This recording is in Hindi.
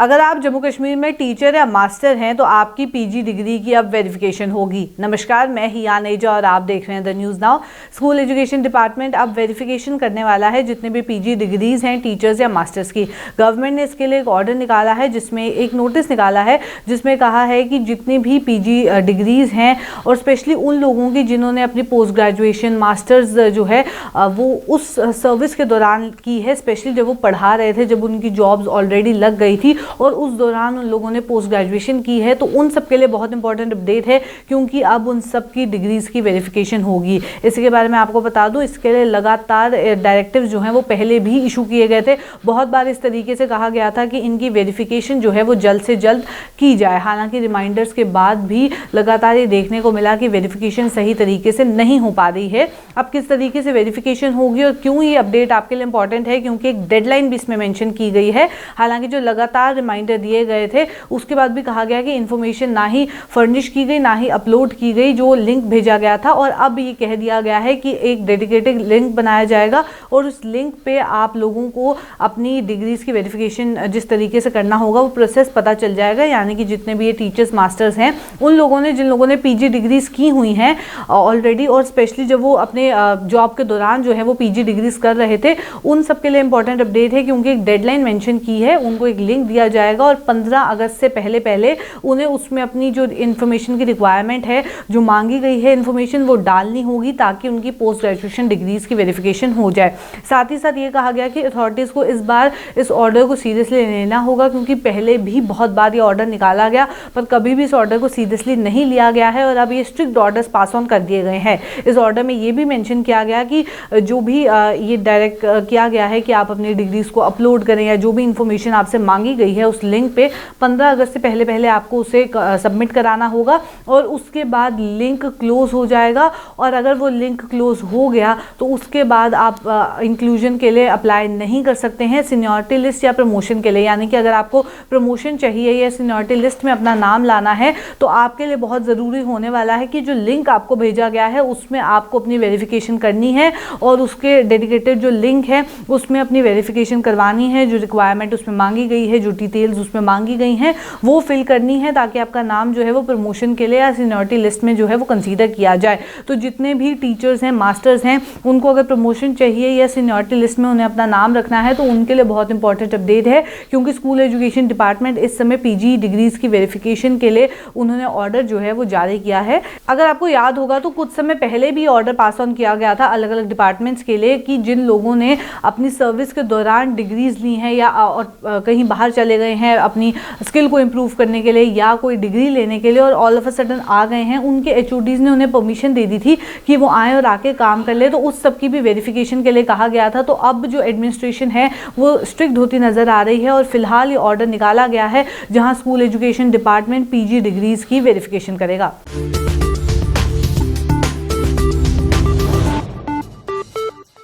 अगर आप जम्मू कश्मीर में टीचर या मास्टर हैं तो आपकी पीजी डिग्री की अब वेरिफिकेशन होगी। नमस्कार, मैं हियान एजा और आप देख रहे हैं the news now. School education department अब वेरिफिकेशन करने वाला है जितने भी पीजी डिग्रीज हैं टीचर्स या मास्टर्स की। गवर्नमेंट ने इसके लिए एक ऑर्डर निकाला है, जिसमें एक नोटिस निकाला है जिसमें कहा है कि जितनी भी पीजी डिग्रीज हैं और स्पेशली उन लोगों की जिन्होंने अपनी पोस्ट ग्रेजुएशन मास्टर्स जो है वो उस सर्विस के दौरान की है, स्पेशली जब वो पढ़ा रहे थे, जब उनकी जॉब्स ऑलरेडी लग गई थी और उस दौरान उन लोगों ने पोस्ट ग्रेजुएशन की है, तो उन सब के लिए बहुत इंपॉर्टेंट अपडेट है क्योंकि अब उन सब की डिग्रीज की वेरिफिकेशन होगी। इसी के बारे में आपको बता दूं, इसके लिए लगातार डायरेक्टिव जो हैं वो पहले भी इशू किए गए थे। बहुत बार इस तरीके से कहा गया था कि इनकी वेरिफिकेशन जो है वो जल्द से जल्द की जाए। हालांकि रिमाइंडर्स के बाद भी लगातार ये देखने को मिला कि वेरिफिकेशन सही तरीके से नहीं हो पा रही है। अब किस तरीके से वेरिफिकेशन होगी और क्यों ये अपडेट आपके लिए इंपॉर्टेंट है, क्योंकि एक डेडलाइन भी इसमें मेंशन की गई है। हालांकि जो लगातार रिमाइंडर दिए गए थे उसके बाद भी कहा गया कि इन्फॉर्मेशन ना ही फर्निश की गई ना ही अपलोड की गई, जो लिंक भेजा गया था। और अब ये कह दिया गया है कि एक डेडिकेटेड लिंक बनाया जाएगा और उस लिंक पे आप लोगों को अपनी डिग्रीज की वेरिफिकेशन जिस तरीके से करना होगा वो प्रोसेस पता चल जाएगा। यानी कि जितने भी ये टीचर्स मास्टर्स हैं उन लोगों ने जिन लोगों ने पीजी डिग्रीज की हुई हैं ऑलरेडी, और स्पेशली जब वो अपने जॉब के दौरान जो है वो पीजी डिग्रीज कर रहे थे, उन सब के लिए इंपॉर्टेंट अपडेट है क्योंकि एक डेडलाइन मेंशन की है। उनको एक लिंक दिया जाएगा और 15 अगस्त से पहले उन्हें उसमें अपनी जो इन्फॉर्मेशन की रिक्वायरमेंट है, जो मांगी गई है इन्फॉर्मेशन, वो डालनी होगी ताकि उनकी पोस्ट ग्रेजुएशन डिग्रीज की वेरिफिकेशन हो जाए। साथ ही साथ ये कहा गया कि अथॉरिटीज़ को इस बार इस ऑर्डर को सीरियसली लेना होगा क्योंकि पहले भी बहुत बार ये ऑर्डर निकाला गया पर कभी भी इस ऑर्डर को सीरियसली नहीं लिया गया है और अब ये स्ट्रिक्ट ऑर्डर्स पास ऑन कर दिए गए हैं। इस ऑर्डर में ये भी मेंशन किया गया कि जो भी ये डायरेक्ट किया गया है कि आप अपनी डिग्रीज को अपलोड करें या जो भी इंफॉर्मेशन आपसे मांगी गई है उस लिंक पे 15 अगस्त से पहले आपको उसे सबमिट कराना होगा और उसके बाद लिंक क्लोज हो जाएगा। और अगर वो लिंक क्लोज हो गया तो उसके बाद आप इंक्लूजन के लिए अप्लाई नहीं कर सकते हैं सीनियरिटी लिस्ट या प्रमोशन के लिए। यानी कि अगर आपको प्रमोशन चाहिए या सीनियरिटी लिस्ट में अपना नाम लाना है तो आपके लिए बहुत ज़रूरी होने वाला है कि जो लिंक आपको भेजा गया है उसमें आपको अपनी वेरिफिकेशन करनी है और उसके डेडिकेटेड जो लिंक है उसमें अपनी वेरिफिकेशन करवानी है। जो रिक्वायरमेंट उसमें मांगी गई है, जो डिटेल्स उसमें मांगी गई हैं वो फिल करनी है ताकि आपका नाम जो है वो प्रमोशन के लिए या सीनियरिटी लिस्ट में जो है वो कंसीडर किया जाए। तो जितने भी टीचर्स हैं मास्टर्स हैं उनको अगर प्रमोशन चाहिए या सीनियरिटी लिस्ट में उन्हें अपना नाम रखना है तो उनके लिए बहुत इंपॉर्टेंट अपडेट है क्योंकि स्कूल एजुकेशन डिपार्टमेंट इस समय पीजी डिग्रीज की वेरिफिकेशन के लिए उन्होंने ऑर्डर जो है वो जारी किया है। अगर आपको याद होगा तो कुछ समय पहले भी ऑर्डर पास ऑन किया गया था अलग अलग डिपार्टमेंट्स के लिए कि जिन लोगों ने अपनी सर्विस के दौरान डिग्रीज ली हैं या और कहीं बाहर चले गए हैं अपनी स्किल को इम्प्रूव करने के लिए या कोई डिग्री लेने के लिए और ऑल ऑफ अ सडन आ गए हैं, उनके एचओडीज ने उन्हें परमिशन दे दी थी कि वो आए और आके काम कर ले, तो उस सब की भी वेरिफिकेशन के लिए कहा गया था। तो अब जो एडमिनिस्ट्रेशन है वो स्ट्रिक्ट होती नजर आ रही है और फिलहाल ये ऑर्डर निकाला गया है जहां school education department PG degrees की वेरिफिकेशन करेगा।